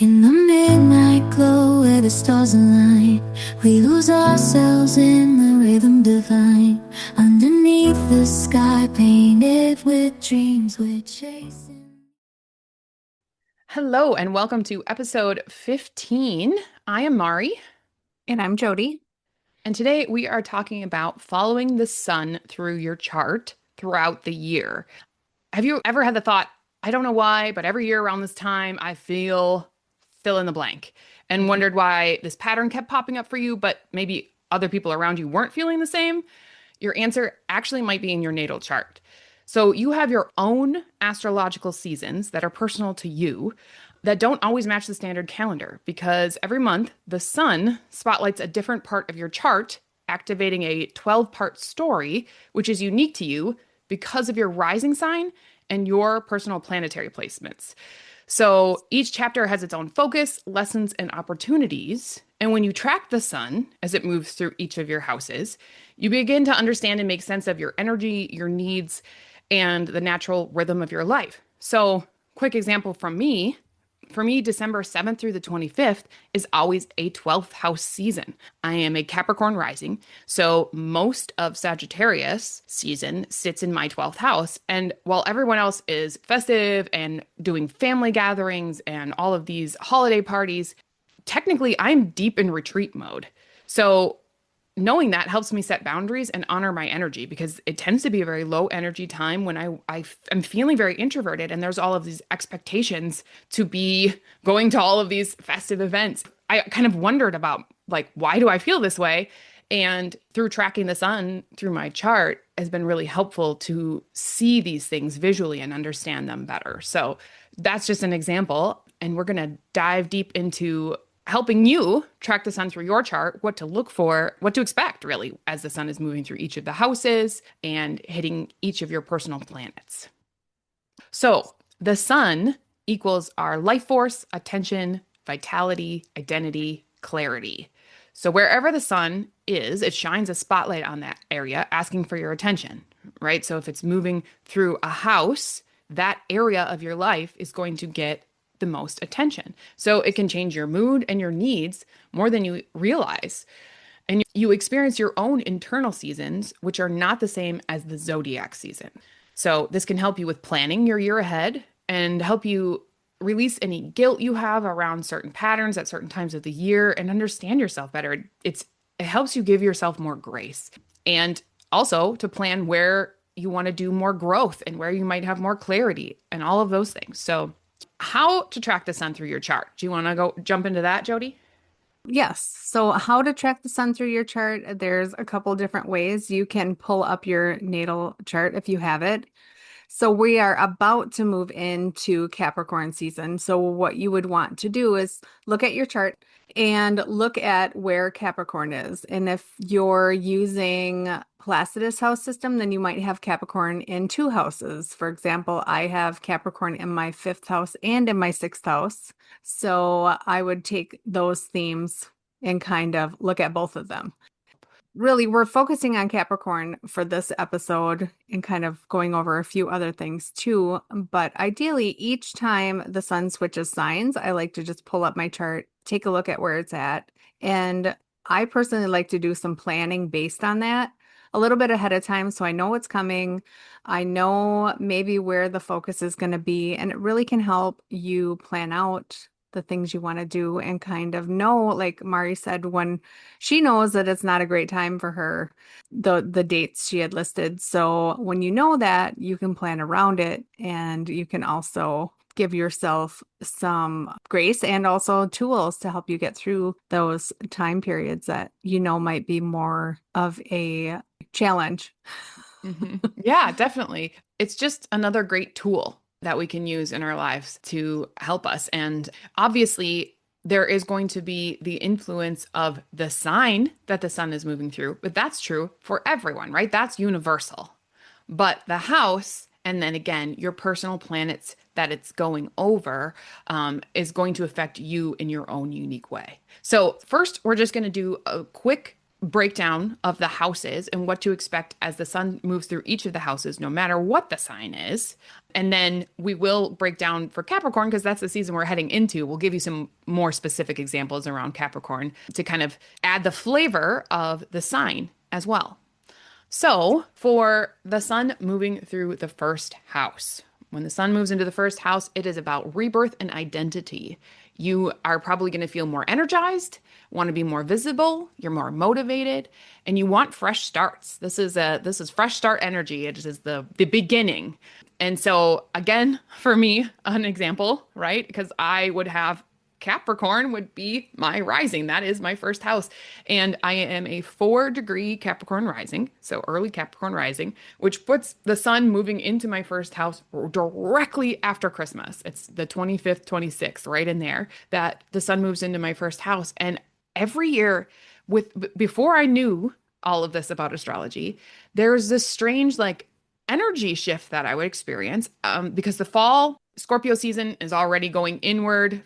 In the midnight glow where the stars align, we lose ourselves in the rhythm divine. Underneath the sky painted with dreams we're chasing. Hello, and welcome to episode 15. I am Mari, And I'm Jody. and today we are talking about following the sun through your chart throughout the year. Have you ever had the thought, I don't know why, but every year around this time, I feel fill in the blank, and Mhm. wondered why this pattern kept popping up for you, but maybe other people around you weren't feeling the same? Your answer actually might be in your natal chart. So you have your own astrological seasons that are personal to you that don't always match the standard calendar because every month the sun spotlights a different part of your chart, activating a 12-part story, which is unique to you because of your rising sign and your personal planetary placements. So each chapter has its own focus, lessons, and opportunities. And when you track the sun as it moves through each of your houses, you begin to understand and make sense of your energy, your needs, and the natural rhythm of your life. So, quick example from me. For me, December 7th through the 25th is always a 12th house season. I am a Capricorn rising, so most of Sagittarius season sits in my 12th house. And while everyone else is festive and doing family gatherings and all of these holiday parties, technically I'm deep in retreat mode. So knowing that helps me set boundaries and honor my energy because it tends to be a very low energy time when I am feeling very introverted and there's all of these expectations to be going to all of these festive events. I kind of wondered about like, why do I feel this way? And through tracking the sun through my chart has been really helpful to see these things visually and understand them better. So that's just an example. And we're going to dive deep into helping you track the sun through your chart, what to look for, what to expect really as the sun is moving through each of the houses and hitting each of your personal planets. So, the sun equals our life force, attention, vitality, identity, clarity. So, wherever the sun is, it shines a spotlight on that area, asking for your attention, right? So, if it's moving through a house, that area of your life is going to get the most attention. So, it can change your mood and your needs more than you realize. And you experience your own internal seasons, which are not the same as the zodiac season. So, this can help you with planning your year ahead and help you release any guilt you have around certain patterns at certain times of the year and understand yourself better. It helps you give yourself more grace and also to plan where you want to do more growth and where you might have more clarity and all of those things. So, how to track the sun through your chart? Do you want to go jump into that, Jody? Yes. So, how to track the sun through your chart? There's a couple different ways. You can pull up your natal chart if you have it. So, we are about to move into Capricorn season. So, what you would want to do is look at your chart and look at where Capricorn is. And if you're using Placidus house system, then you might have Capricorn in two houses. For example, I have Capricorn in my fifth house and in my sixth house. So I would take those themes and kind of look at both of them. Really, we're focusing on Capricorn for this episode and kind of going over a few other things too. But ideally, each time the sun switches signs, I like to just pull up my chart, take a look at where it's at. And I personally like to do some planning based on that a little bit ahead of time so I know what's coming. I know maybe where the focus is going to be, and it really can help you plan out the things you want to do and kind of know, like Mari said, when she knows that it's not a great time for her, the dates she had listed. So when you know that, you can plan around it and you can also give yourself some grace and also tools to help you get through those time periods that you know might be more of a challenge. Yeah, definitely. It's just another great tool that we can use in our lives to help us. And obviously, there is going to be the influence of the sign that the sun is moving through, but that's true for everyone, right? That's universal. But the house, and then again, your personal planets that it's going over, is going to affect you in your own unique way. So, first, we're just going to do a quick breakdown of the houses and what to expect as the sun moves through each of the houses, no matter what the sign is. And then we will break down for Capricorn because that's the season we're heading into. We'll give you some more specific examples around Capricorn to kind of add the flavor of the sign as well. So, for the sun moving through the first house, when the sun moves into the first house, it is about rebirth and identity. You are probably going to feel more energized, want to be more visible, you're more motivated, and you want fresh starts. This is fresh start energy. It is the beginning. And so again, for me, an example, right? Because I would have Capricorn would be my rising. That is my first house. And I am a 4-degree Capricorn rising, so early Capricorn rising, which puts the sun moving into my first house directly after Christmas. It's the 25th, 26th, right in there, that the sun moves into my first house. And every year, before I knew all of this about astrology, there's this strange like energy shift that I would experience because the fall Scorpio season is already going inward.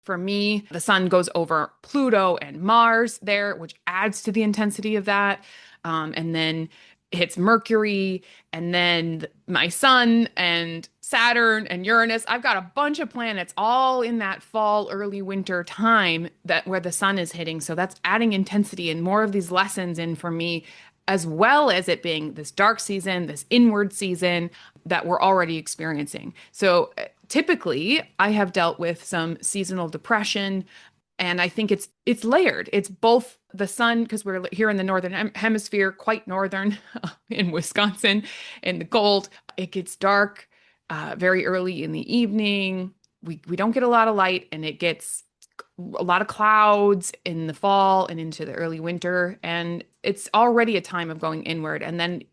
For me, the sun goes over Pluto and Mars there, which adds to the intensity of that. And then hits Mercury, and then my sun and Saturn and Uranus. I've got a bunch of planets all in that fall, early winter time that where the sun is hitting. So that's adding intensity and more of these lessons in for me, as well as it being this dark season, this inward season that we're already experiencing. So typically, I have dealt with some seasonal depression, and I think it's layered. It's both the sun, because we're here in the northern hemisphere, quite northern in Wisconsin, in the cold. It gets dark very early in the evening. We don't get a lot of light, and it gets a lot of clouds in the fall and into the early winter. And it's already a time of going inward. And then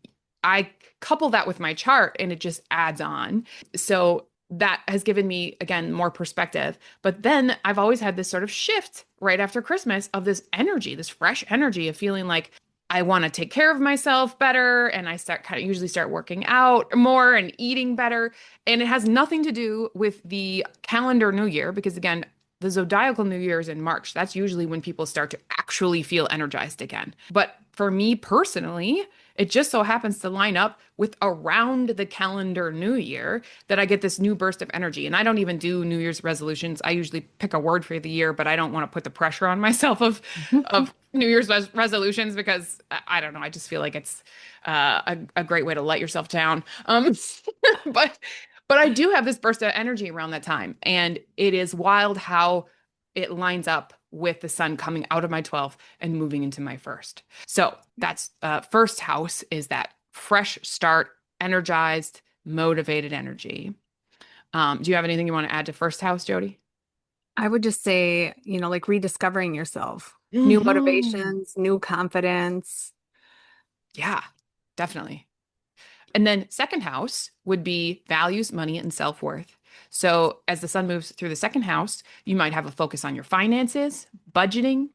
I couple that with my chart, and it just adds on. So that has given me, again, more perspective. But then I've always had this sort of shift right after Christmas of this energy, this fresh energy of feeling like I want to take care of myself better. And I usually start working out more and eating better. And it has nothing to do with the calendar new year, because again, the zodiacal new year is in March. That's usually when people start to actually feel energized again. But for me personally, it just so happens to line up with around the calendar new year that I get this new burst of energy. And I don't even do New Year's resolutions. I usually pick a word for the year, but I don't want to put the pressure on myself of New Year's resolutions, because I don't know. I just feel like it's a great way to let yourself down. But I do have this burst of energy around that time. And it is wild how it lines up with the sun coming out of my 12th and moving into my first. So that's first house is that fresh start, energized, motivated energy. Do you have anything you want to add to first house, Jody? I would just say, like rediscovering yourself, new motivations, new confidence. Yeah, definitely. And then second house would be values, money, and self-worth. So as the sun moves through the second house, you might have a focus on your finances, budgeting,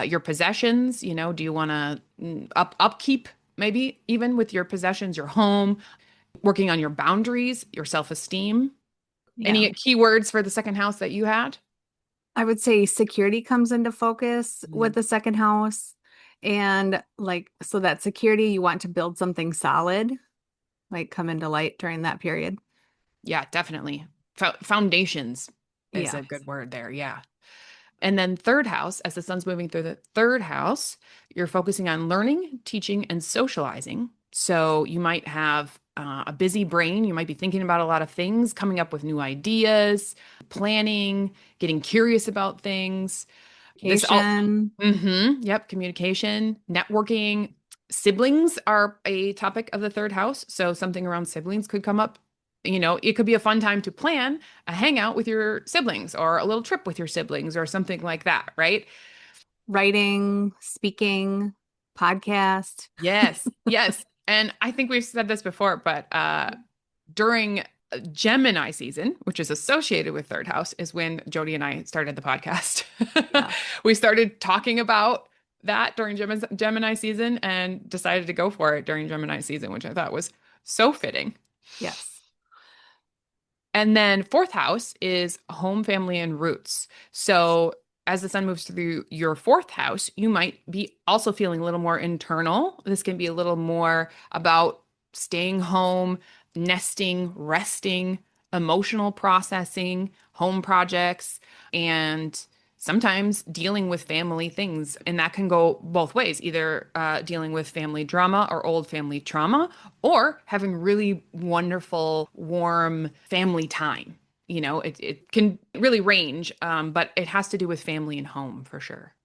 your possessions. Do you want to upkeep maybe even with your possessions, your home, working on your boundaries, your self-esteem? Yeah. Any keywords for the second house that you had? I would say security comes into focus with the second house. And so that security, you want to build something solid, like come into light during that period. Yeah, definitely. Foundations is a good word there. Yeah. And then third house, as the sun's moving through the third house, you're focusing on learning, teaching, and socializing. So you might have a busy brain. You might be thinking about a lot of things, coming up with new ideas, planning, getting curious about things. Communication. Yep. Communication, networking. Siblings are a topic of the third house. So something around siblings could come up. It could be a fun time to plan a hangout with your siblings or a little trip with your siblings or something like that, right? Writing, speaking, podcast. Yes, yes. And I think we've said this before, but during Gemini season, which is associated with third house, is when Jody and I started the podcast. Yeah. We started talking about that during Gemini season and decided to go for it during Gemini season, which I thought was so fitting. Yes. And then fourth house is home, family, and roots. So as the sun moves through your fourth house, you might be also feeling a little more internal. This can be a little more about staying home, nesting, resting, emotional processing, home projects, and sometimes dealing with family things. And that can go both ways, either dealing with family drama or old family trauma, or having really wonderful, warm family time. It can really range, but it has to do with family and home for sure.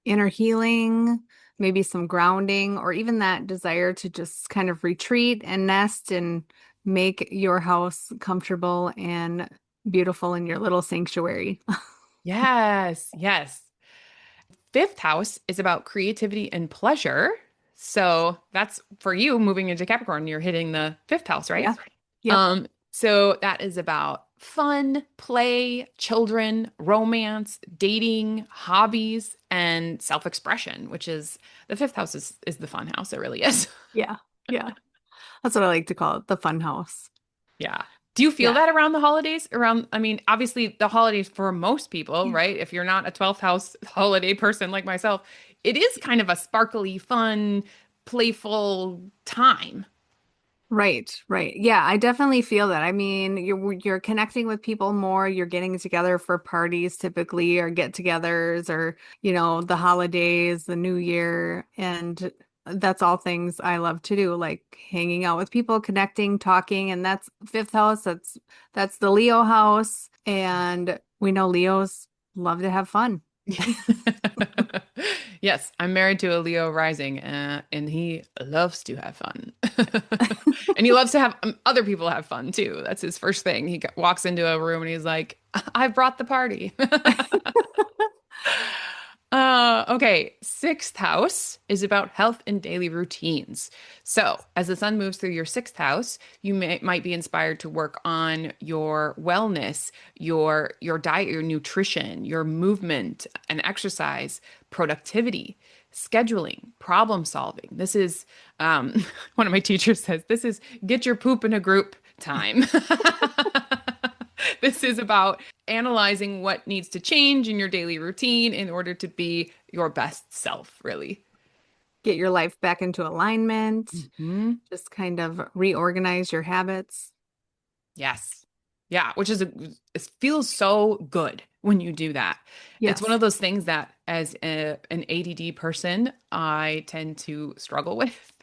Inner healing, maybe some grounding, or even that desire to just kind of retreat and nest and make your house comfortable and beautiful in your little sanctuary. Yes, yes. Fifth house is about creativity and pleasure. So that's for you moving into Capricorn, you're hitting the fifth house, right? Yeah. Yep. So that is about fun, play, children, romance, dating, hobbies, and self-expression, which is the fifth house is the fun house. It really is. Yeah. Yeah. That's what I like to call it, the fun house. Yeah. Do you feel Yeah. that around the holidays? I mean, obviously the holidays for most people, right? If you're not a 12th house holiday person like myself, it is kind of a sparkly, fun, playful time. Right, right. Yeah, I definitely feel that. I mean, you're connecting with people more, you're getting together for parties typically or get-togethers or, the holidays, the New Year, and that's all things I love to do, like hanging out with people, connecting, talking, and that's fifth house, that's the Leo house, and we know Leos love to have fun. Yes, I'm married to a Leo rising, and he loves to have fun. And he loves to have other people have fun too. That's his first thing. He walks into a room and he's like, I brought the party. Okay, sixth house is about health and daily routines. So, as the sun moves through your sixth house, you might be inspired to work on your wellness, your diet, your nutrition, your movement and exercise, productivity, scheduling, problem solving. This is one of my teachers says this is get your poop in a group time. This is about analyzing what needs to change in your daily routine in order to be your best self, really. Get your life back into alignment, Hmm. just kind of reorganize your habits. Yes. Yeah, it feels so good when you do that. It's one Yes. of those things that as an ADD person, I tend to struggle with.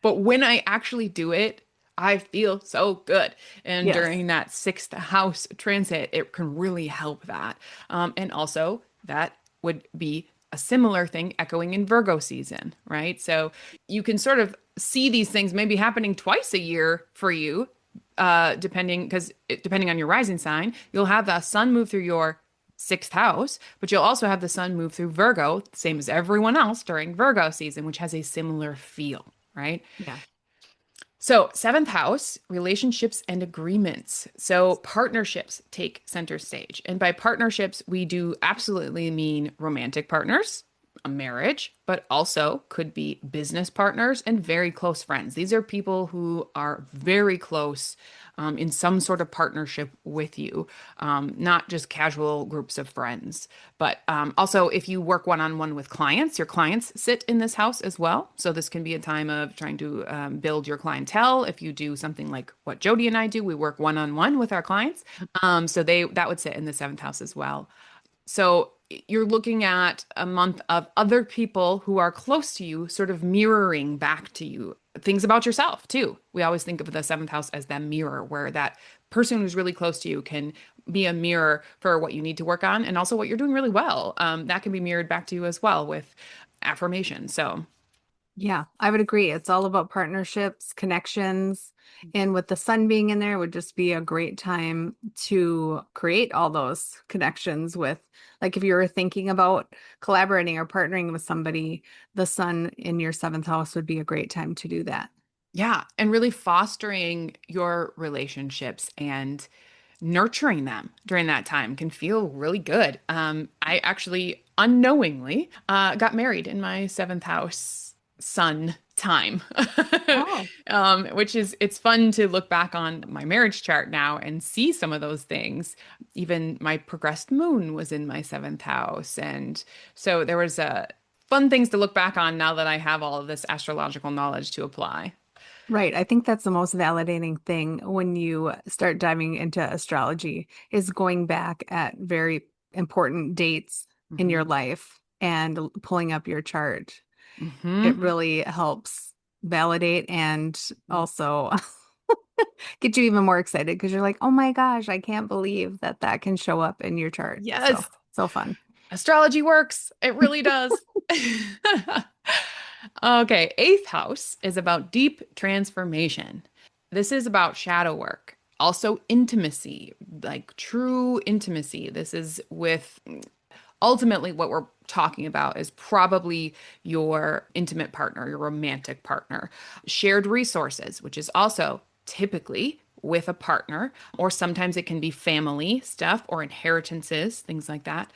But when I actually do it, I feel so good. And Yes. during that sixth house transit, it can really help that. And also, that would be a similar thing echoing in Virgo season, right? So you can sort of see these things maybe happening twice a year for you, depending on your rising sign, you'll have the sun move through your sixth house, but you'll also have the sun move through Virgo, same as everyone else during Virgo season, which has a similar feel, right? Yeah. So, seventh house, relationships and agreements. So, partnerships take center stage. And by partnerships, we do absolutely mean romantic partners, a marriage, but also could be business partners and very close friends. These are people who are very close in some sort of partnership with you, not just casual groups of friends. But also, if you work one on one with clients, your clients sit in this house as well. So, this can be a time of trying to build your clientele. If you do something like what Jody and I do, we work one on one with our clients. So, that would sit in the seventh house as well. So you're looking at a month of other people who are close to you, sort of mirroring back to you things about yourself too. We always think of the seventh house as that mirror, where that person who's really close to you can be a mirror for what you need to work on and also what you're doing really well. That can be mirrored back to you as well with affirmation. So Yeah, I would agree. It's all about partnerships, connections, and with the sun being in there, it would just be a great time to create all those connections with, like if you were thinking about collaborating or partnering with somebody, the sun in your seventh house would be a great time to do that. yeah, and really fostering your relationships and nurturing them during that time can feel really good. I actually unknowingly got married in my seventh house sun time. Oh, Which is, it's fun to look back on my marriage chart now and see some of those things. Even my progressed moon was in my seventh house. And so there was fun things to look back on now that I have all of this astrological knowledge to apply. right. I think that's the most validating thing when you start diving into astrology is going back at very important dates in your Hmm. life and pulling up your chart. It Hmm. really helps validate and also get you even more excited because you're like, oh my gosh, I can't believe that that can show up in your chart. So, Yes, so fun. astrology works. It really does. Okay, eighth house is about deep transformation. This is about shadow work, also intimacy, like true intimacy. This is with ultimately what we're talking about is probably your intimate partner, your romantic partner, shared resources, which is also typically with a partner, or sometimes it can be family stuff or inheritances, things like that.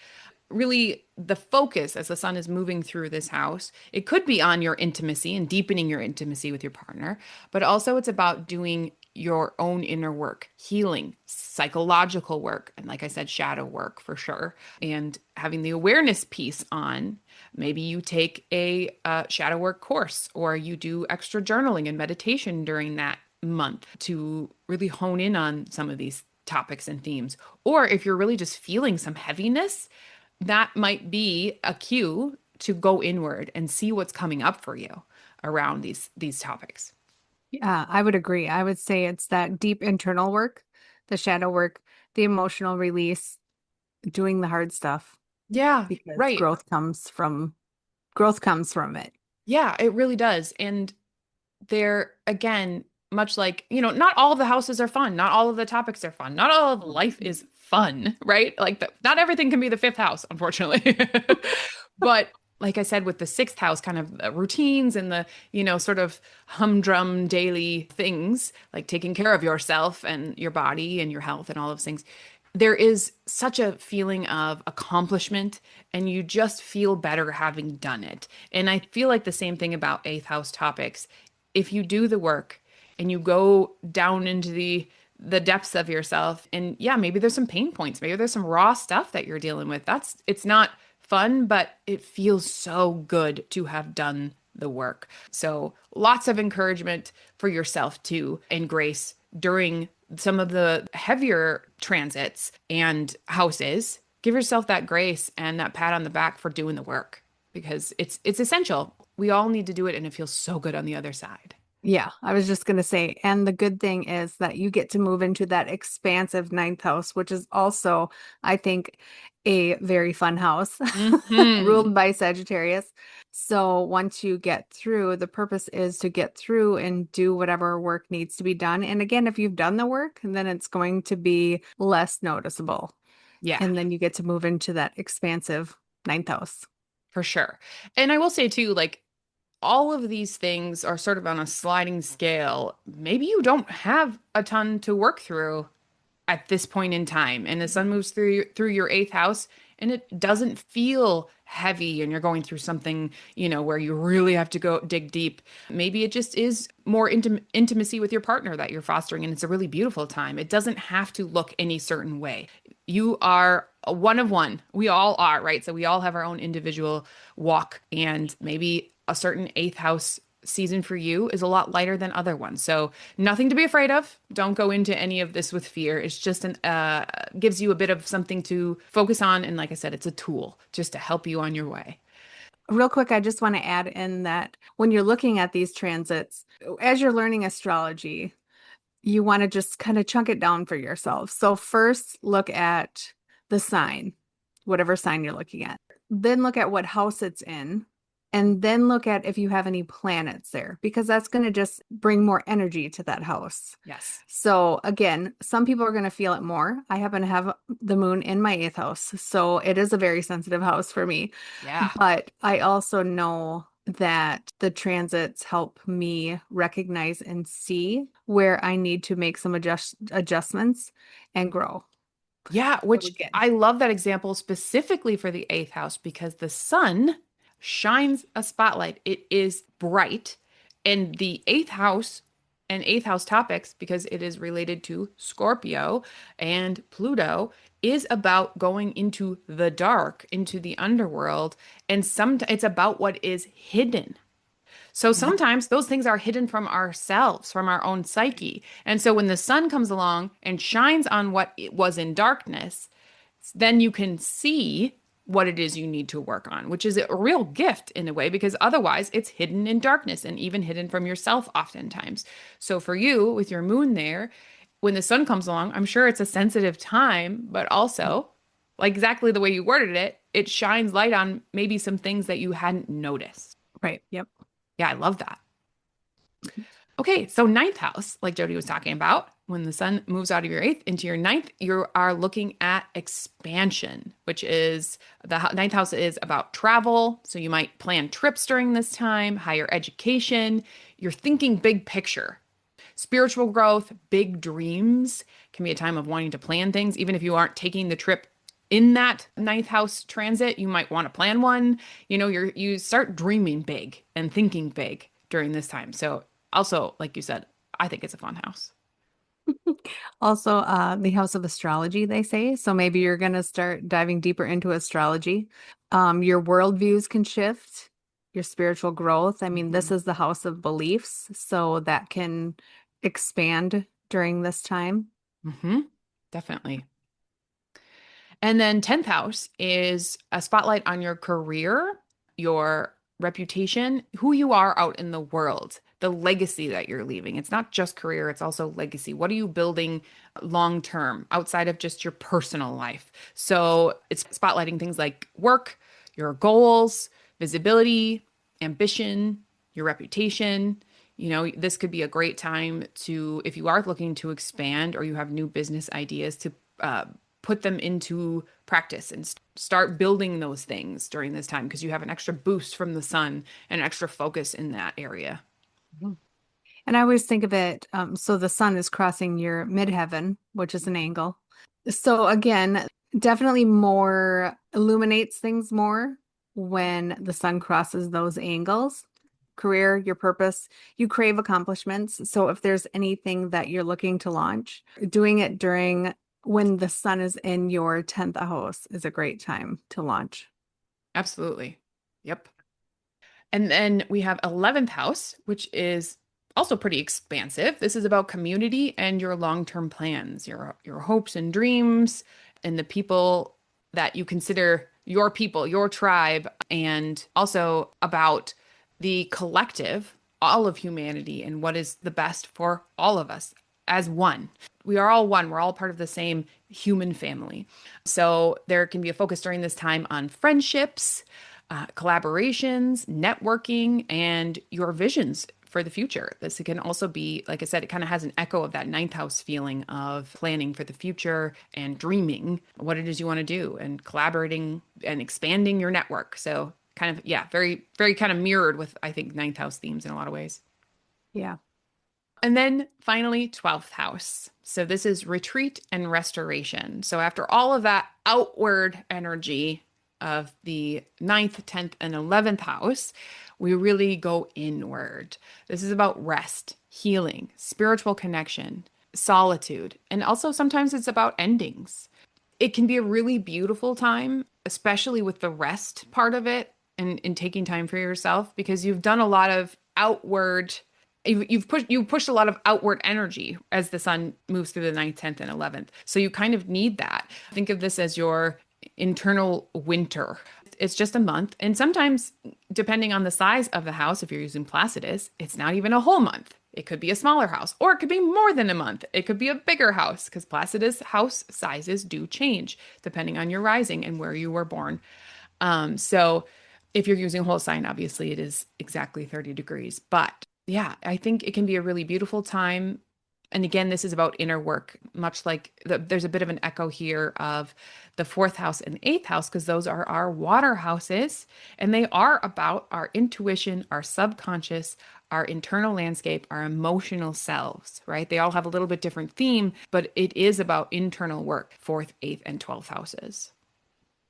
Really, the focus as the sun is moving through this house, it could be on your intimacy and deepening your intimacy with your partner, but also it's about doing your own inner work, healing, psychological work, and like I said, shadow work for sure, and having the awareness piece on. Maybe you take a shadow work course or you do extra journaling and meditation during that month to really hone in on some of these topics and themes. Or if you're really just feeling some heaviness, that might be a cue to go inward and see what's coming up for you around these topics. Yeah, I would agree. I would say it's that deep internal work, the shadow work, the emotional release, doing the hard stuff Yeah, because right. growth comes from it. Yeah, it really does. And there again, much like, not all of the houses are fun, not all of the topics are fun, not all of life is fun, right? Like not everything can be the fifth house, unfortunately. But like I said, with the sixth house, kind of routines and the, sort of humdrum daily things, like taking care of yourself and your body and your health and all of those things, there is such a feeling of accomplishment and you just feel better having done it. And I feel like the same thing about eighth house topics. If you do the work and you go down into the depths of yourself, and yeah, maybe there's some pain points, maybe there's some raw stuff that you're dealing with. It's not fun, but it feels so good to have done the work. So lots of encouragement for yourself too, and grace during some of the heavier transits and houses. Give yourself that grace and that pat on the back for doing the work because it's essential. We all need to do it and it feels so good on the other side. Yeah, I was just going to say, and the good thing is that you get to move into that expansive ninth house, which is also, I think, a very fun house Hmm. ruled by Sagittarius. So once you get through, the purpose is to get through and do whatever work needs to be done. And again, if you've done the work, then it's going to be less noticeable. Yeah, And then you get to move into that expansive ninth house. for sure. And I will say too, like all of these things are sort of on a sliding scale. Maybe you don't have a ton to work through at this point in time, and the sun moves through your eighth house, and it doesn't feel heavy, and you're going through something, where you really have to go dig deep. Maybe it just is more intimacy with your partner that you're fostering, and it's a really beautiful time. It doesn't have to look any certain way. You are a one of one. We all are, right? So we all have our own individual walk, and maybe a certain eighth house season for you is a lot lighter than other ones. So nothing to be afraid of. Don't go into any of this with fear. It's just an gives you a bit of something to focus on, and like I said, it's a tool just to help you on your way. Real quick, I just want to add in that when you're looking at these transits, as you're learning astrology, you want to just kind of chunk it down for yourself. So first look at the sign, whatever sign you're looking at. Then look at what house it's in. And then look at if you have any planets there, because that's going to just bring more energy to that house. Yes. So again, some people are going to feel it more. I happen to have the moon in my eighth house, so it is a very sensitive house for me. Yeah. But I also know that the transits help me recognize and see where I need to make some adjustments and grow. Yeah, So which again, I love that example specifically for the eighth house because the sun shines a spotlight. It is bright. And the eighth house and eighth house topics, because it is related to Scorpio and Pluto, is about going into the dark, into the underworld. And it's about what is hidden. So sometimes those things are hidden from ourselves, from our own psyche. And so when the sun comes along and shines on what it was in darkness, then you can see what it is you need to work on, which is a real gift in a way, because otherwise it's hidden in darkness and even hidden from yourself oftentimes. So for you, with your moon there, when the sun comes along, I'm sure it's a sensitive time, but also, like exactly the way you worded it, it shines light on maybe some things that you hadn't noticed. Right. Yep. Yeah, I love that. Okay, so ninth house, like Jody was talking about, when the sun moves out of your eighth into your ninth, you are looking at expansion, which is ninth house is about travel. So you might plan trips during this time, higher education. You're thinking big picture. Spiritual growth, big dreams can be a time of wanting to plan things. Even if you aren't taking the trip in that ninth house transit, you might want to plan one. You start dreaming big and thinking big during this time. So also, like you said, I think it's a fun house. Also, the house of astrology, they say. So maybe you're going to start diving deeper into astrology. Your worldviews can shift, your spiritual growth. I mean, this is the house of beliefs, so that can expand during this time. Mm-hmm. Definitely. And then 10th house is a spotlight on your career, your reputation, who you are out in the world, the legacy that you're leaving. It's not just career, it's also legacy. What are you building long term outside of just your personal life? So it's spotlighting things like work, your goals, visibility, ambition, your reputation. This could be a great time to, if you are looking to expand or you have new business ideas, to put them into practice and start building those things during this time, because you have an extra boost from the sun and extra focus in that area. Mhm. And I always think of it, so the sun is crossing your midheaven, which is an angle. So again, definitely more illuminates things more when the sun crosses those angles. Career, your purpose, you crave accomplishments. So if there's anything that you're looking to launch, doing it during when the sun is in your 10th house is a great time to launch. Absolutely. Yep. And then we have 11th house, which is also pretty expansive. This is about community and your long-term plans, your hopes and dreams, and the people that you consider your people, your tribe, and also about the collective, all of humanity, and what is the best for all of us as one. We are all one. We're all part of the same human family. So there can be a focus during this time on friendships, collaborations, networking, and your visions for the future. This can also be, like I said, it kind of has an echo of that ninth house feeling of planning for the future and dreaming what it is you want to do and collaborating and expanding your network. So kind of, yeah, very, very kind of mirrored with, I think, ninth house themes in a lot of ways. Yeah. And then finally, 12th house. So this is retreat and restoration. So after all of that outward energy of the ninth, 10th, and 11th house, we really go inward. This is about rest, healing, spiritual connection, solitude, and also sometimes it's about endings. It can be a really beautiful time, especially with the rest part of it and taking time for yourself, because you've done a lot of outward. You've pushed a lot of outward energy as the sun moves through the ninth, 10th, and 11th. So you kind of need that. Think of this as your internal winter. It's just a month. And sometimes, depending on the size of the house, if you're using Placidus, it's not even a whole month. It could be a smaller house, or it could be more than a month. It could be a bigger house, because Placidus house sizes do change depending on your rising and where you were born. So if you're using whole sign, obviously it is exactly 30 degrees. But yeah, I think it can be a really beautiful time. And again, this is about inner work, much like there's a bit of an echo here of the fourth house and eighth house, because those are our water houses. And they are about our intuition, our subconscious, our internal landscape, our emotional selves, right? They all have a little bit different theme, but it is about internal work, fourth, eighth, and 12th houses.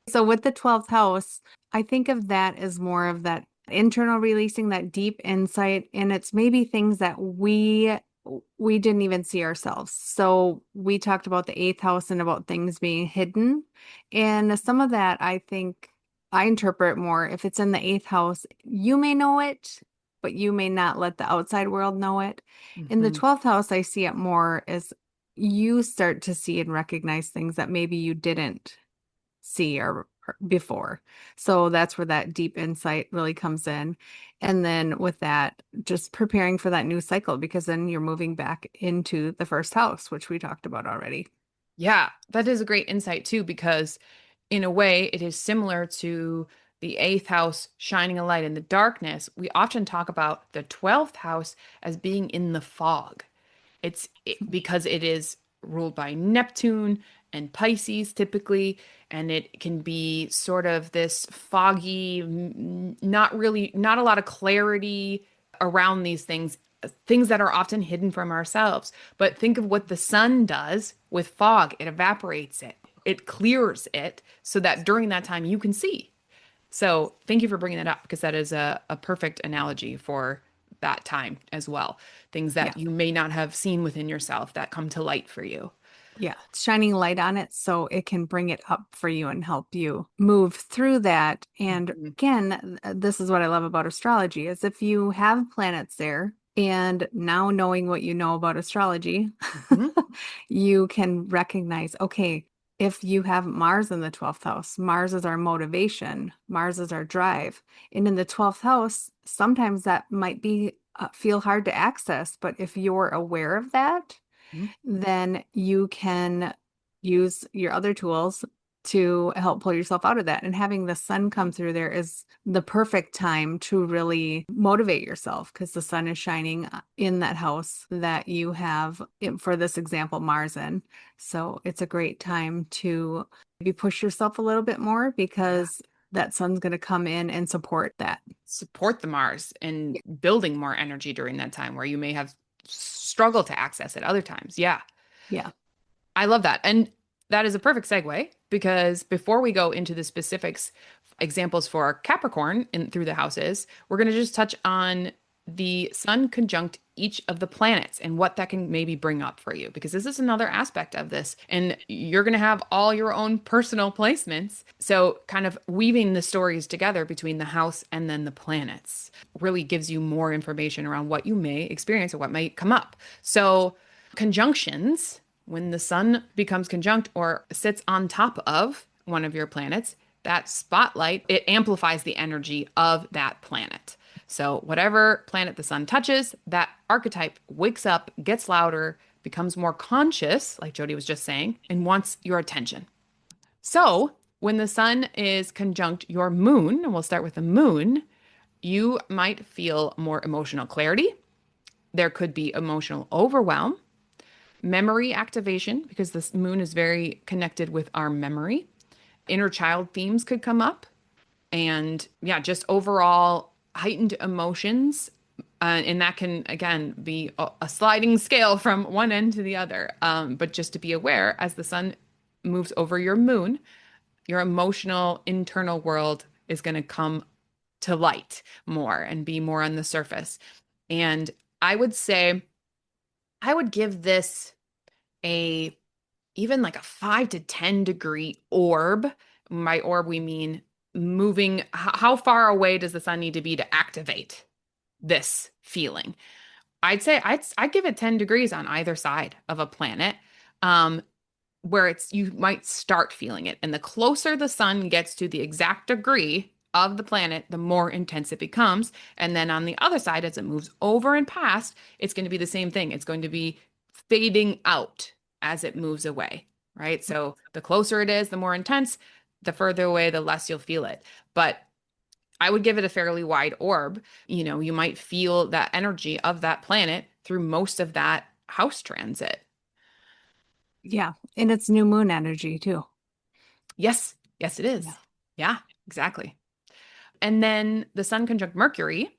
So with the 12th house, I think of that as more of that internal releasing, that deep insight, and it's maybe things that we didn't even see ourselves. So we talked about the 8th house and about things being hidden. And some of that I think I interpret more if it's in the 8th house, you may know it, but you may not let the outside world know it. In the Mhm. 12th house, I see it more as you start to see and recognize things that maybe you didn't see or before. So that's where that deep insight really comes in. And then with that, just preparing for that new cycle because then you're moving back into the first house, which we talked about already. Yeah, that is a great insight too, because in a way, it is similar to the eighth house shining a light in the darkness. We often talk about the 12th house as being in the fog. Because it is ruled by Neptune and Pisces typically, and it can be sort of this foggy, not a lot of clarity around these things that are often hidden from ourselves. But think of what the sun does with fog. It evaporates it. It clears it so that during that time you can see. So thank you for bringing that up because that is a perfect analogy for that time as well. Things Yeah. that you may not have seen within yourself that come to light for you. Yeah. It's shining light on it so it can bring it up for you and help you move through that. And Mhm. again, this is what I love about astrology is if you have planets there and now knowing what you know about astrology, Mhm. you can recognize, okay, if you have Mars in the 12th house, Mars is our motivation, Mars is our drive. And in the 12th house, sometimes that might be feel hard to access, but if you're aware of that, Mhm. then you can use your other tools to help pull yourself out of that. And having the sun come through there is the perfect time to really motivate yourself because the sun is shining in that house that you have, for this example, Mars in. So it's a great time to maybe push yourself a little bit more Yeah. because that sun's going to come in and support that. Support the Mars and building more energy during that time where you may have struggled to access it other times. Yeah. Yeah. I love that. And that is a perfect segue because before we go into the specifics, examples for Capricorn in through the houses, we're going to just touch on the sun conjunct each of the planets and what that can maybe bring up for you because this is another aspect of this and you're going to have all your own personal placements. So kind of weaving the stories together between the house and then the planets really gives you more information around what you may experience or what might come up. So conjunctions, when the sun becomes conjunct or sits on top of one of your planets, that spotlight, it amplifies the energy of that planet. So, whatever planet the sun touches, that archetype wakes up, gets louder, becomes more conscious, like Jody was just saying, and wants your attention. So, when the sun is conjunct your moon, and we'll start with the moon, you might feel more emotional clarity. There could be emotional overwhelm, memory activation, because this moon is very connected with our memory. Inner child themes could come up. And yeah, just overall heightened emotions. And that can, again, be a sliding scale from one end to the other. But just to be aware, as the sun moves over your moon, your emotional internal world is going to come to light more and be more on the surface. And I would say, I would give this a even like a 5 to 10 degree orb. By orb, we mean moving. How far away does the sun need to be to activate this feeling? I'd say I'd give it 10 degrees on either side of a planet, um, where it's you might start feeling it. And the closer the sun gets to the exact degree of the planet, the more intense it becomes. And then on the other side, as it moves over and past, it's going to be the same thing. It's going to be fading out as it moves away, right? So the closer it is, the more intense, the further away, the less you'll feel it. But I would give it a fairly wide orb. You know, you might feel that energy of that planet through most of that house transit. Yeah. And it's new moon energy too. Yes, yes, it Yeah. is. Yeah, exactly. And then the sun conjunct Mercury,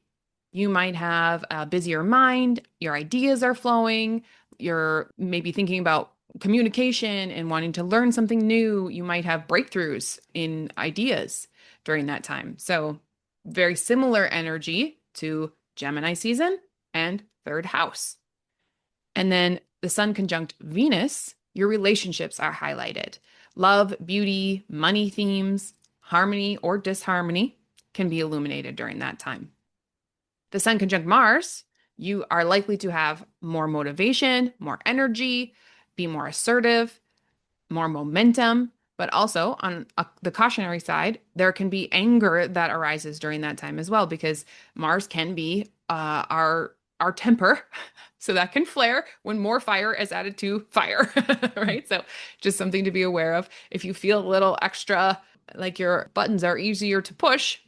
you might have a busier mind, your ideas are flowing, you're maybe thinking about communication and wanting to learn something new. You might have breakthroughs in ideas during that time. So, very similar energy to Gemini season and third house. And then the Sun conjunct Venus, your relationships are highlighted. Love, beauty, money themes, harmony or disharmony can be illuminated during that time. The Sun conjunct Mars, you are likely to have more motivation, more energy, be more assertive, more momentum. But also on the cautionary side, there can be anger that arises during that time as well, because Mars can be our temper. So that can flare when more fire is added to fire, right? So just something to be aware of. If you feel a little extra like your buttons are easier to push,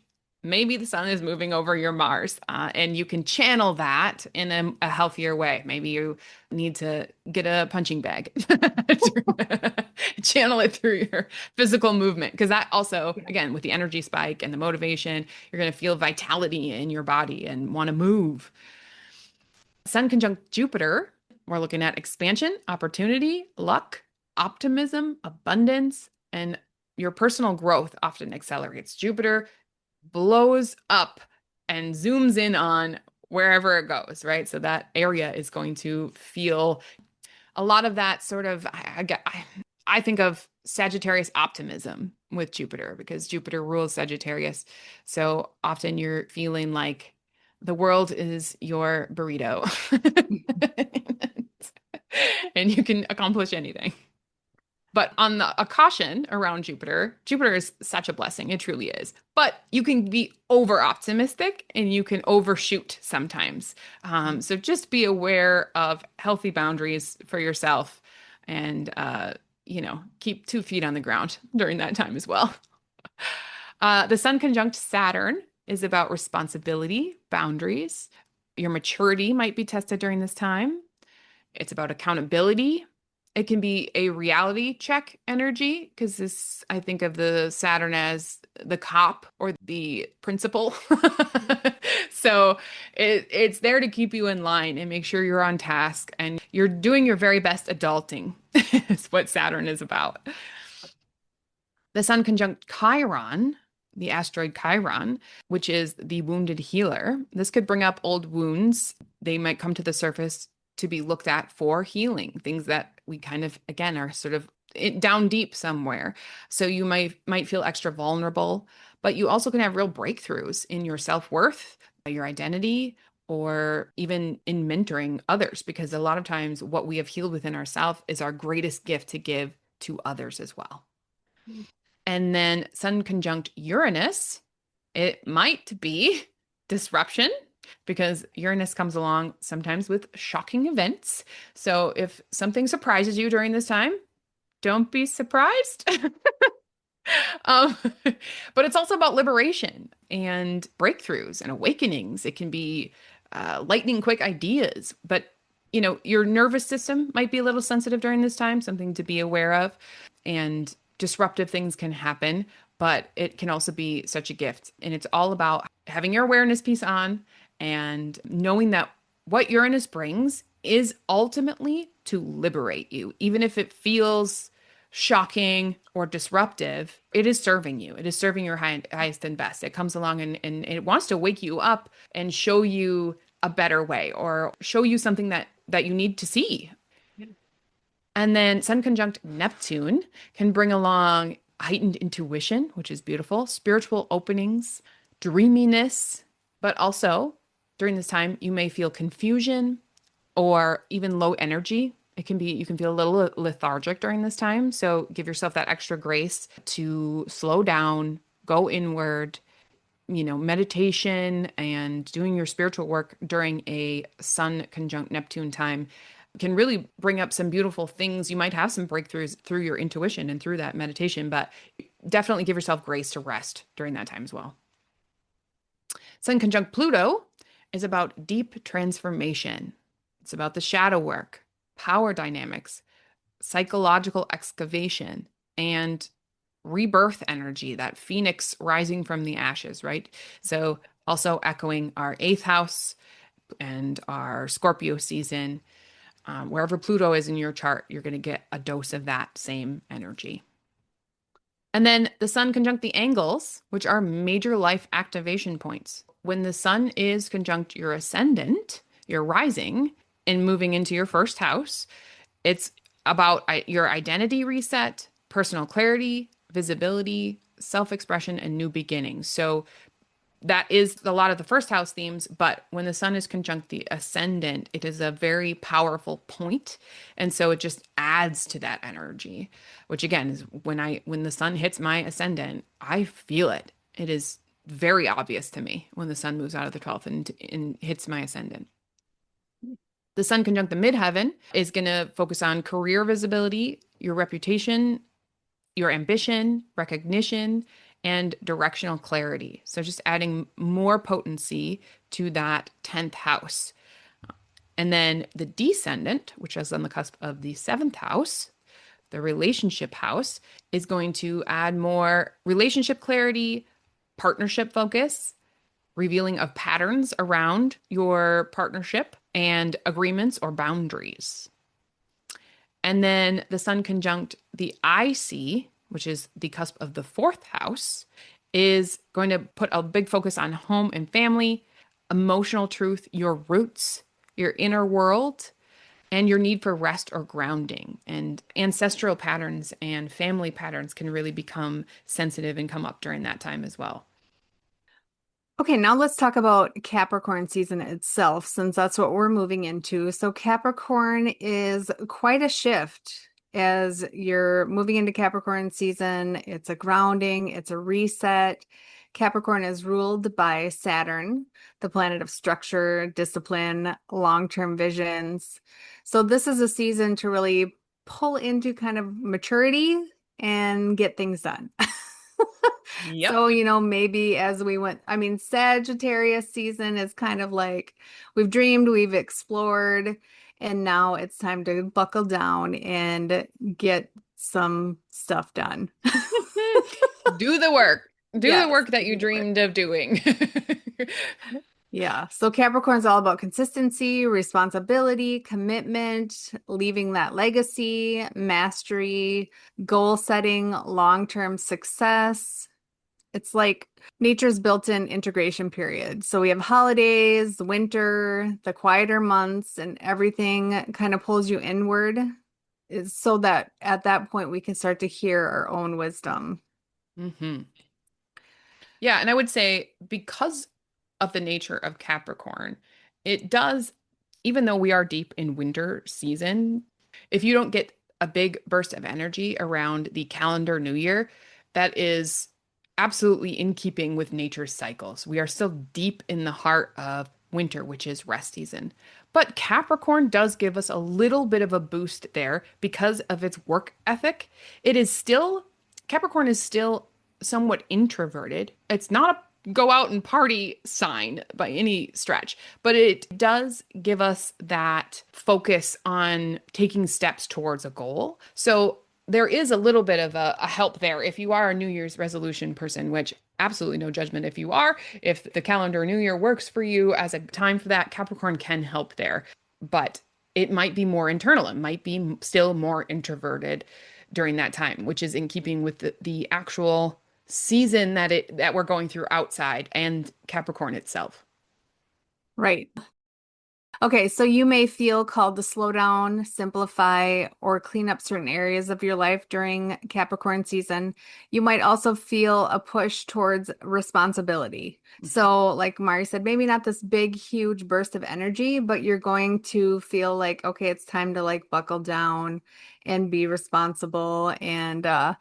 maybe the sun is moving over your Mars, and you can channel that in a healthier way. Maybe you need to get a punching bag, channel it through your physical movement. Because that also, again, with the energy spike and the motivation, you're going to feel vitality in your body and want to move. Sun conjunct Jupiter, we're looking at expansion, opportunity, luck, optimism, abundance, and your personal growth often accelerates. Jupiter blows up and zooms in on wherever it goes, right? So that area is going to feel a lot of that sort of, I think of Sagittarius optimism with Jupiter, because Jupiter rules Sagittarius. So often you're feeling like the world is your burrito and you can accomplish anything. But on a caution around Jupiter, Jupiter is such a blessing. It truly is. But you can be over optimistic and you can overshoot sometimes. So just be aware of healthy boundaries for yourself, and, keep 2 feet on the ground during that time as well. The Sun conjunct Saturn is about responsibility, boundaries. Your maturity might be tested during this time. It's about accountability. It can be a reality check energy, because I think of the Saturn as the cop or the principal. So it's there to keep you in line and make sure you're on task and you're doing your very best adulting. Is what Saturn is about. The Sun conjunct Chiron, the asteroid Chiron, which is the wounded healer. This could bring up old wounds. They might come to the surface to be looked at for healing, things that we kind of, again, are sort of down deep somewhere. So you might feel extra vulnerable, but you also can have real breakthroughs in your self-worth, your identity, or even in mentoring others, because a lot of times what we have healed within ourselves is our greatest gift to give to others as well. And then Sun conjunct Uranus, it might be disruption, because Uranus comes along sometimes with shocking events. So if something surprises you during this time, don't be surprised. But it's also about liberation and breakthroughs and awakenings. It can be lightning quick ideas, but your nervous system might be a little sensitive during this time, something to be aware of. And disruptive things can happen, but it can also be such a gift. And it's all about having your awareness piece on and knowing that what Uranus brings is ultimately to liberate you. Even if it feels shocking or disruptive, it is serving you. It is serving your highest and best. It comes along and it wants to wake you up and show you a better way, or show you something that you need to see. And then Sun conjunct Neptune can bring along heightened intuition, which is beautiful, spiritual openings, dreaminess, but also during this time, you may feel confusion or even low energy. You can feel a little lethargic during this time. So give yourself that extra grace to slow down, go inward. Meditation and doing your spiritual work during a Sun conjunct Neptune time can really bring up some beautiful things. You might have some breakthroughs through your intuition and through that meditation, but definitely give yourself grace to rest during that time as well. Sun conjunct Pluto is about deep transformation. It's about the shadow work, power dynamics, psychological excavation, and rebirth energy, that phoenix rising from the ashes, right? So also echoing our 8th house and our Scorpio season. Wherever Pluto is in your chart, you're going to get a dose of that same energy. And then the sun conjunct the angles, which are major life activation points. When the sun is conjunct your ascendant, your rising, and moving into your first house, it's about your identity reset, personal clarity, visibility, self expression, and new beginnings. So that is a lot of the first house themes, but when the sun is conjunct the ascendant, it is a very powerful point, and so it just adds to that energy, which again is when the sun hits my ascendant, I feel it. It is very obvious to me when the sun moves out of the 12th and hits my ascendant. The sun conjunct the midheaven is going to focus on career visibility, your reputation, your ambition, recognition, and directional clarity. So just adding more potency to that 10th house. And then the descendant, which is on the cusp of the 7th house, the relationship house, is going to add more relationship clarity, partnership focus, revealing of patterns around your partnership and agreements or boundaries. And then the sun conjunct the IC, which is the cusp of the 4th house, is going to put a big focus on home and family, emotional truth, your roots, your inner world, and your need for rest or grounding. And ancestral patterns and family patterns can really become sensitive and come up during that time as well. Okay, now let's talk about Capricorn season itself, since that's what we're moving into. So Capricorn is quite a shift as you're moving into Capricorn season. It's a grounding, it's a reset. Capricorn is ruled by Saturn, the planet of structure, discipline, long-term visions. So this is a season to really pull into kind of maturity and get things done. Yep. So, maybe as we went, Sagittarius season is kind of like we've dreamed, we've explored, and now it's time to buckle down and get some stuff done. Do the work. Do the Yes, work that do you the work. dreamed of doing. Yeah. So Capricorn's all about consistency, responsibility, commitment, leaving that legacy, mastery, goal setting, long-term success. It's like nature's built-in integration period. So we have holidays, winter, the quieter months, and everything kind of pulls you inward, is so that at that point we can start to hear our own wisdom. hmm Yeah, and I would say because of the nature of Capricorn, it does, even though we are deep in winter season, if you don't get a big burst of energy around the calendar new year, that is absolutely in keeping with nature's cycles. We are still deep in the heart of winter, which is rest season. But Capricorn does give us a little bit of a boost there because of its work ethic. It is still, Capricorn is still somewhat introverted. It's not a go out and party sign by any stretch, but it does give us that focus on taking steps towards a goal. So there is a little bit of a help there if you are a New Year's resolution person, which absolutely no judgment if you are. If the calendar New Year works for you as a time for that, Capricorn can help there. But it might be more internal. It might be still more introverted during that time, which is in keeping with the actual season that we're going through outside and Capricorn itself. Right. Okay, so you may feel called to slow down, simplify, or clean up certain areas of your life during Capricorn season. You might also feel a push towards responsibility. So, like Mari said, maybe not this big, huge burst of energy, but you're going to feel like, okay, it's time to like buckle down and be responsible. And, Mhm.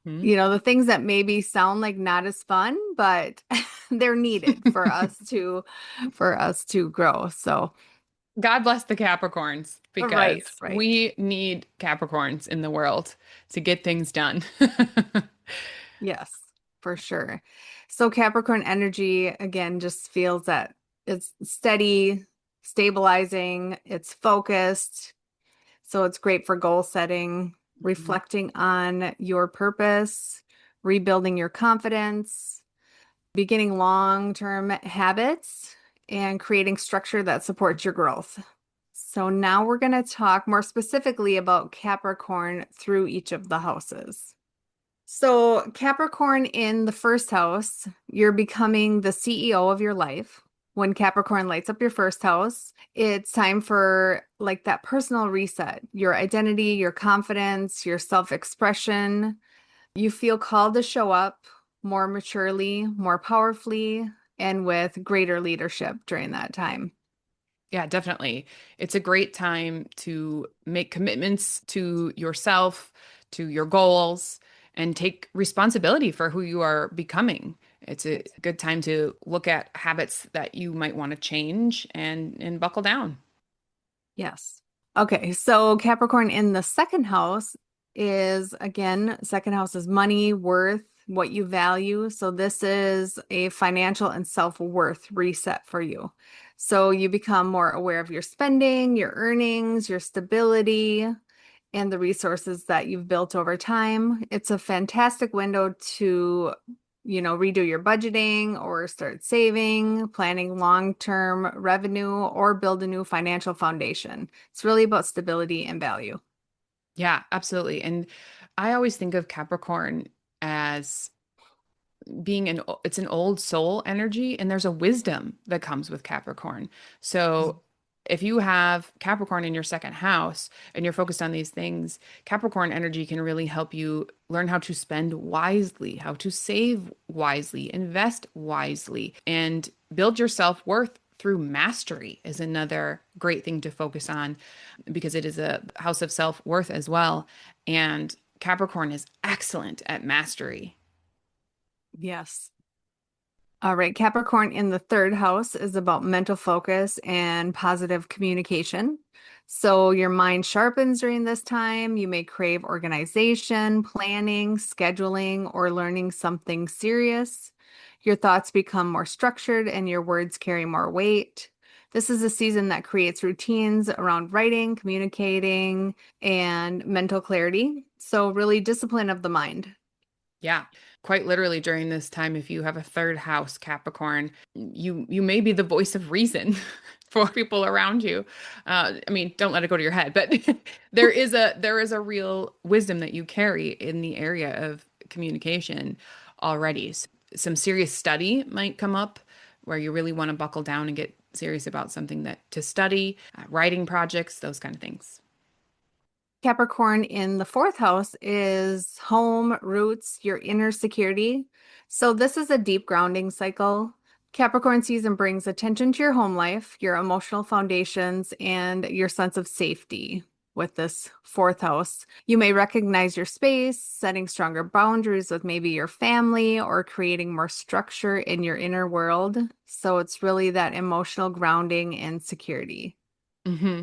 the things that maybe sound like not as fun, but they're needed for us to grow. So, God bless the Capricorns right, because right. we need Capricorns in the world to get things done. Yes, for sure. So Capricorn energy again just feels that it's steady, stabilizing, it's focused. So it's great for goal setting, Mhm. reflecting on your purpose, rebuilding your confidence, beginning long-term habits, and creating structure that supports your growth. So now we're going to talk more specifically about Capricorn through each of the houses. So, Capricorn in the first house, you're becoming the CEO of your life. When Capricorn lights up your first house, it's time for like that personal reset, your identity, your confidence, your self-expression. You feel called to show up more maturely, more powerfully, and with greater leadership during that time. Yeah, definitely. It's a great time to make commitments to yourself, to your goals, and take responsibility for who you are becoming. It's a good time to look at habits that you might want to change and buckle down. Yes. Okay, so Capricorn in the second house is again, second house is money, worth, what you value. So this is a financial and self-worth reset for you. So you become more aware of your spending, your earnings, your stability, and the resources that you've built over time. It's a fantastic window to redo your budgeting or start saving, planning long-term revenue, or build a new financial foundation. It's really about stability and value. Yeah, absolutely. And I always think of Capricorn as being it's an old soul energy, and there's a wisdom that comes with Capricorn. So if you have Capricorn in your second house and you're focused on these things, Capricorn energy can really help you learn how to spend wisely, how to save wisely, invest wisely, and build your self-worth through mastery is another great thing to focus on because it is a house of self-worth as well. And Capricorn is excellent at mastery. Yes. All right, Capricorn in the third house is about mental focus and positive communication. So your mind sharpens during this time. You may crave organization, planning, scheduling, or learning something serious. Your thoughts become more structured and your words carry more weight. This is a season that creates routines around writing, communicating, and mental clarity. So really discipline of the mind. Yeah, quite literally during this time, if you have a third house Capricorn, you may be the voice of reason for people around you. I mean, don't let it go to your head, but there is a real wisdom that you carry in the area of communication already. Some serious study might come up where you really want to buckle down and get serious about something that to study, writing projects, those kind of things. Capricorn in the fourth house is home, roots, your inner security. So this is a deep grounding cycle. Capricorn season brings attention to your home life, your emotional foundations, and your sense of safety with this fourth house. You may recognize your space, setting stronger boundaries with maybe your family or creating more structure in your inner world. So it's really that emotional grounding and security. hmm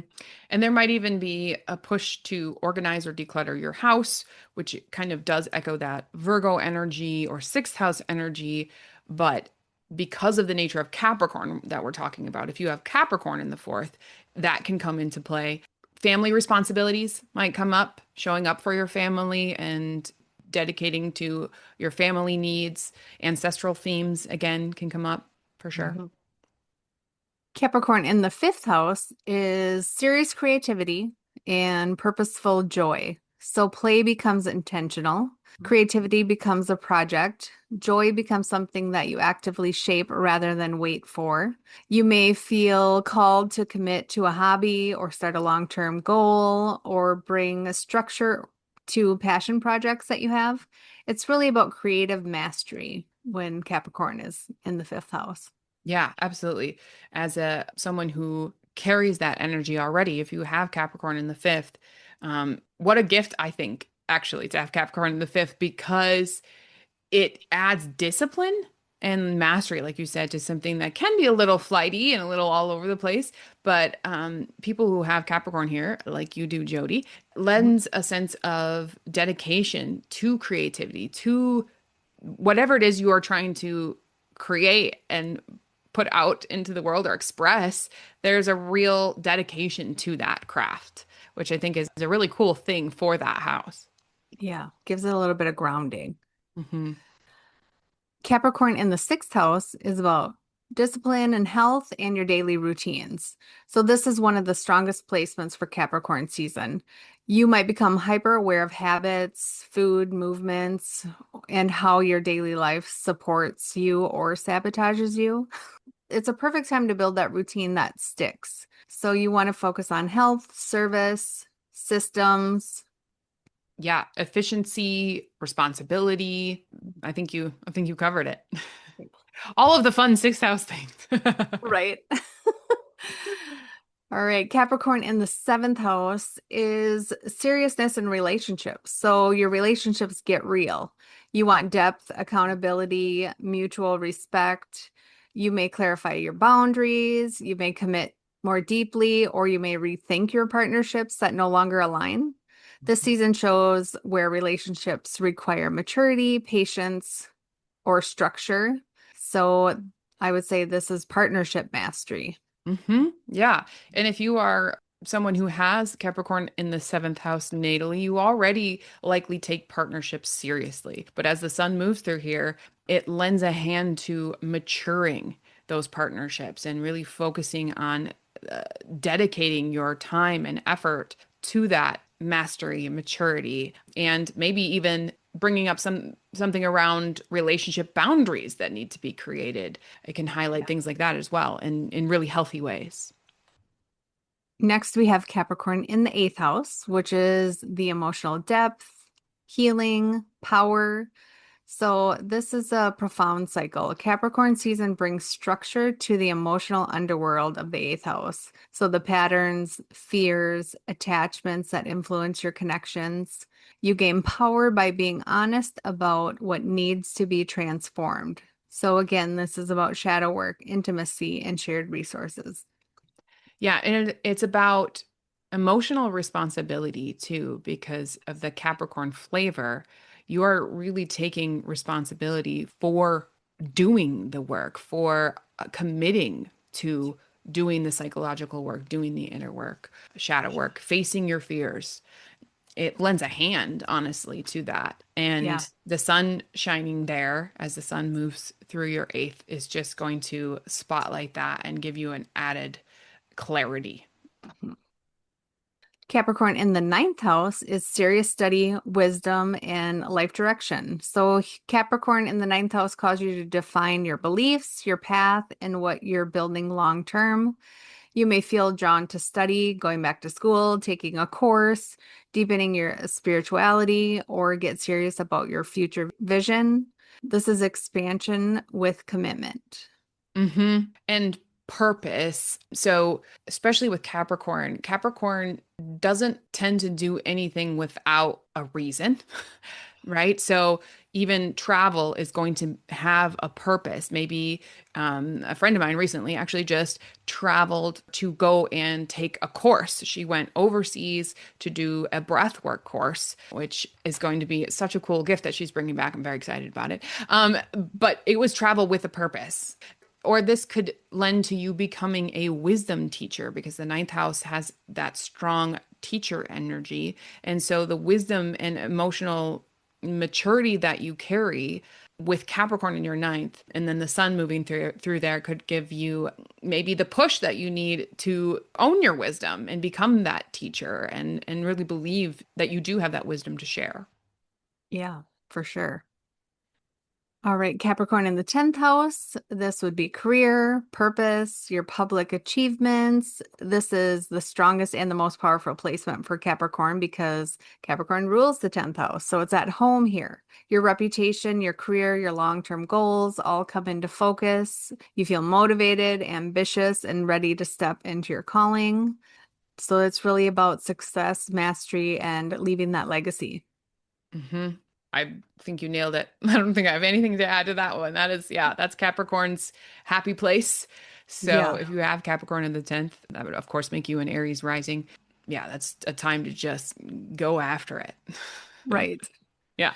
And there might even be a push to organize or declutter your house, which kind of does echo that Virgo energy or sixth house energy. But because of the nature of Capricorn that we're talking about, if you have Capricorn in the fourth, that can come into play. Family responsibilities might come up, showing up for your family and dedicating to your family needs. Ancestral themes, again, can come up for sure. Mhm. Capricorn in the fifth house is serious creativity and purposeful joy. So play becomes intentional, creativity becomes a project, joy becomes something that you actively shape rather than wait for. You may feel called to commit to a hobby or start a long-term goal or bring a structure to passion projects that you have. It's really about creative mastery when Capricorn is in the fifth house. Yeah, absolutely. As a someone who carries that energy already, if you have Capricorn in the fifth, what a gift I think actually to have Capricorn in the fifth because it adds discipline and mastery, like you said, to something that can be a little flighty and a little all over the place. But people who have Capricorn here, like you do, Jody, lends a sense of dedication to creativity, to whatever it is you are trying to create and put out into the world or express, there's a real dedication to that craft, which I think is a really cool thing for that house. Yeah, gives it a little bit of grounding. hmm Capricorn in the sixth house is about discipline and health, and your daily routines. So this is one of the strongest placements for Capricorn season. You might become hyper aware of habits, food, movements, and how your daily life supports you or sabotages you. It's a perfect time to build that routine that sticks. So you want to focus on health, service, systems. Yeah, efficiency, responsibility. I think you covered it. All of the fun sixth house things. Right. All right, Capricorn in the seventh house is seriousness in relationships. So your relationships get real. You want depth, accountability, mutual respect. You may clarify your boundaries. You may commit more deeply, or you may rethink your partnerships that no longer align. This season shows where relationships require maturity, patience, or structure. So I would say this is partnership mastery. Yeah. And if you are someone who has Capricorn in the seventh house natally, you already likely take partnerships seriously. But as the sun moves through here, it lends a hand to maturing those partnerships and really focusing on dedicating your time and effort to that mastery and maturity, and maybe even bringing up something around relationship boundaries that need to be created. It can highlight things like that as well in really healthy ways. Next, we have Capricorn in the eighth house, which is the emotional depth, healing, power. So, this is a profound cycle. Capricorn season brings structure to the emotional underworld of the eighth house. So, the patterns, fears, attachments that influence your connections. You gain power by being honest about what needs to be transformed. So, again, this is about shadow work, intimacy, and shared resources. Yeah, and it's about emotional responsibility too, because of the Capricorn flavor. You are really taking responsibility for doing the work, for committing to doing the psychological work, doing the inner work, shadow work, facing your fears. It lends a hand, honestly, to that. Yeah. And the sun shining there as the sun moves through your eighth is just going to spotlight that and give you an added clarity. Capricorn in the ninth house is serious study, wisdom, and life direction. So, Capricorn in the ninth house calls you to define your beliefs, your path, and what you're building long term. You may feel drawn to study, going back to school, taking a course, deepening your spirituality, or get serious about your future vision. This is expansion with commitment. And purpose. So, especially with Capricorn, Capricorn doesn't tend to do anything without a reason, right? So, even travel is going to have a purpose. Maybe a friend of mine recently actually just traveled to go and take a course. She went overseas to do a breathwork course, which is going to be such a cool gift that she's bringing back. I'm very excited about it. But it was travel with a purpose. Or this could lend to you becoming a wisdom teacher because the ninth house has that strong teacher energy. And so the wisdom and emotional maturity that you carry with Capricorn in your ninth, and then the sun moving through there could give you maybe the push that you need to own your wisdom and become that teacher and really believe that you do have that wisdom to share. Yeah, for sure. All right, Capricorn in the 10th house. This would be career, purpose, your public achievements. This is the strongest and the most powerful placement for Capricorn because Capricorn rules the 10th house. So it's at home here. Your reputation, your career, your long-term goals all come into focus. You feel motivated, ambitious, and ready to step into your calling. So it's really about success, mastery, and leaving that legacy. hmm I think you nailed it. I don't think I have anything to add to that one. That is, yeah, that's Capricorn's happy place. So Yeah, if you have Capricorn in the 10th, that would, of course, make you an Aries rising. Yeah, that's a time to just go after it. right. Yeah.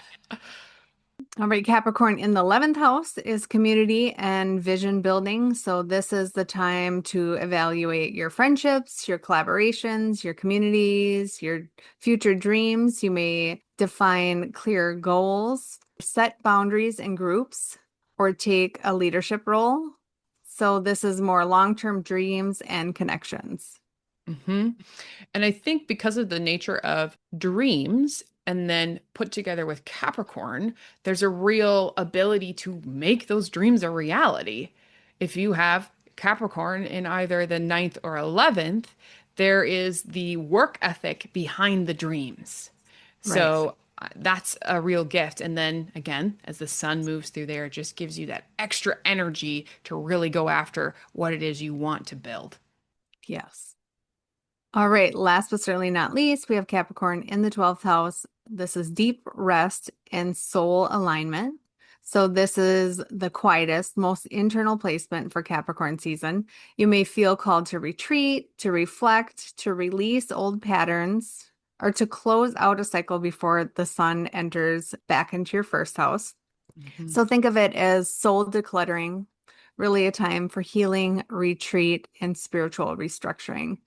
All right, Capricorn in the 11th house is community and vision building. So, this is the time to evaluate your friendships, your collaborations, your communities, your future dreams. You may define clear goals, set boundaries in groups, or take a leadership role. So this is more long-term dreams and connections. Mm-hmm. And I think because of the nature of dreams and then put together with Capricorn, there's a real ability to make those dreams a reality. If you have Capricorn in either the ninth or 11th, there is the work ethic behind the dreams. Right. So that's a real gift. And then again, as the sun moves through there, it just gives you that extra energy to really go after what it is you want to build. Yes. All right, last but certainly not least, we have Capricorn in the 12th house. This is deep rest and soul alignment. So this is the quietest, most internal placement for Capricorn season. You may feel called to retreat, to reflect, to release old patterns, or to close out a cycle before the sun enters back into your first house. Mm-hmm. So think of it as soul decluttering, really a time for healing, retreat, and spiritual restructuring.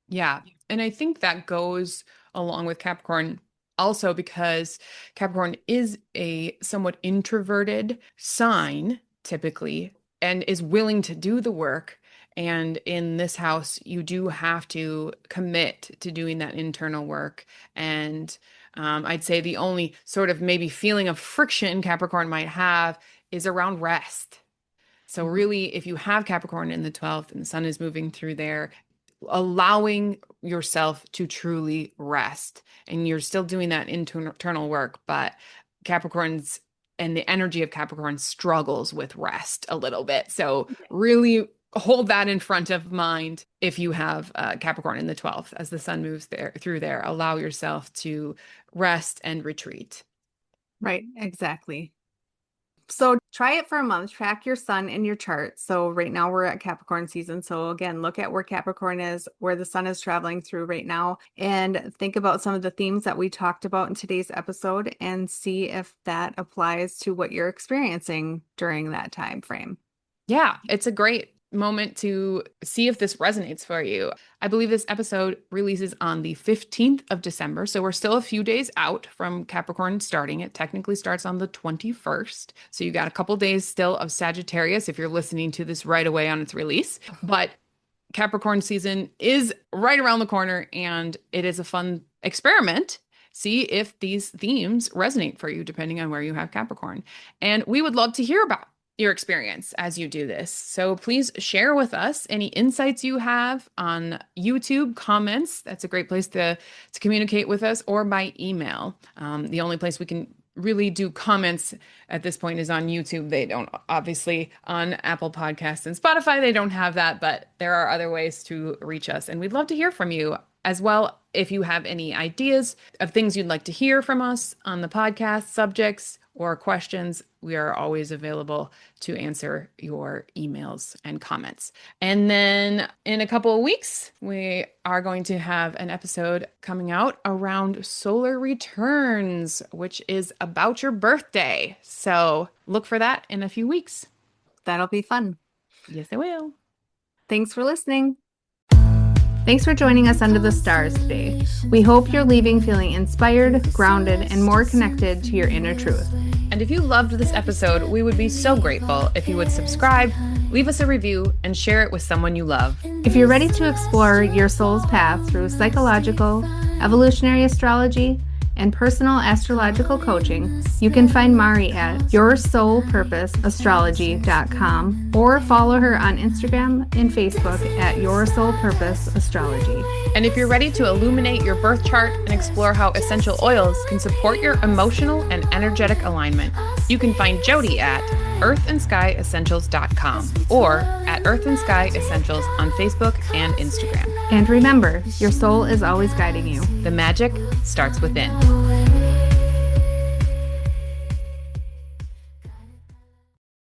Yeah. And I think that goes along with Capricorn also because Capricorn is a somewhat introverted sign typically and is willing to do the work. And in this house, you do have to commit to doing that internal work. And I'd say the only sort of maybe feeling of friction Capricorn might have is around rest. So really, if you have Capricorn in the 12th and the sun is moving through there, allowing yourself to truly rest. And you're still doing that internal work, but Capricorn's and the energy of Capricorn struggles with rest a little bit. So really hold that in front of mind if you have Capricorn in the 12th as the sun moves through there. Allow yourself to rest and retreat. Right, exactly. So try it for a month, track your sun in your chart. So right now we're at Capricorn season. So again, look at where Capricorn is, where the sun is traveling through right now, and think about some of the themes that we talked about in today's episode and see if that applies to what you're experiencing during that time frame. Yeah, it's a great moment to see if this resonates for you. I believe this episode releases on the 15th of December, so we're still a few days out from Capricorn starting. It technically starts on the 21st, so you got a couple days still of Sagittarius if you're listening to this right away on its release. But Capricorn season is right around the corner, and it is a fun experiment. See if these themes resonate for you, depending on where you have Capricorn. And we would love to hear about your experience as you do this. So please share with us any insights you have on YouTube comments. That's a great place to communicate with us, or by email. The only place we can really do comments at this point is on YouTube. They don't, obviously, on Apple Podcasts and Spotify, they don't have that, but there are other ways to reach us. And we'd love to hear from you as well. If you have any ideas of things you'd like to hear from us on the podcast, subjects, or questions, we are always available to answer your emails and comments. And then in a couple of weeks, we are going to have an episode coming out around solar returns, which is about your birthday. So look for that in a few weeks. That'll be fun. Yes, I will. Thanks for listening. Thanks for joining us under the stars today. We hope you're leaving feeling inspired, grounded, and more connected to your inner truth. And if you loved this episode, we would be so grateful if you would subscribe, leave us a review, and share it with someone you love. If you're ready to explore your soul's path through psychological, evolutionary astrology, and personal astrological coaching, you can find Mari at yoursoulpurposeastrology.com or follow her on Instagram and Facebook at Your Soul Purpose Astrology. And if you're ready to illuminate your birth chart and explore how essential oils can support your emotional and energetic alignment, you can find Jody at earthandskyessentials.com or at Earth and Sky Essentials on Facebook and Instagram. And remember, your soul is always guiding you. The magic starts within.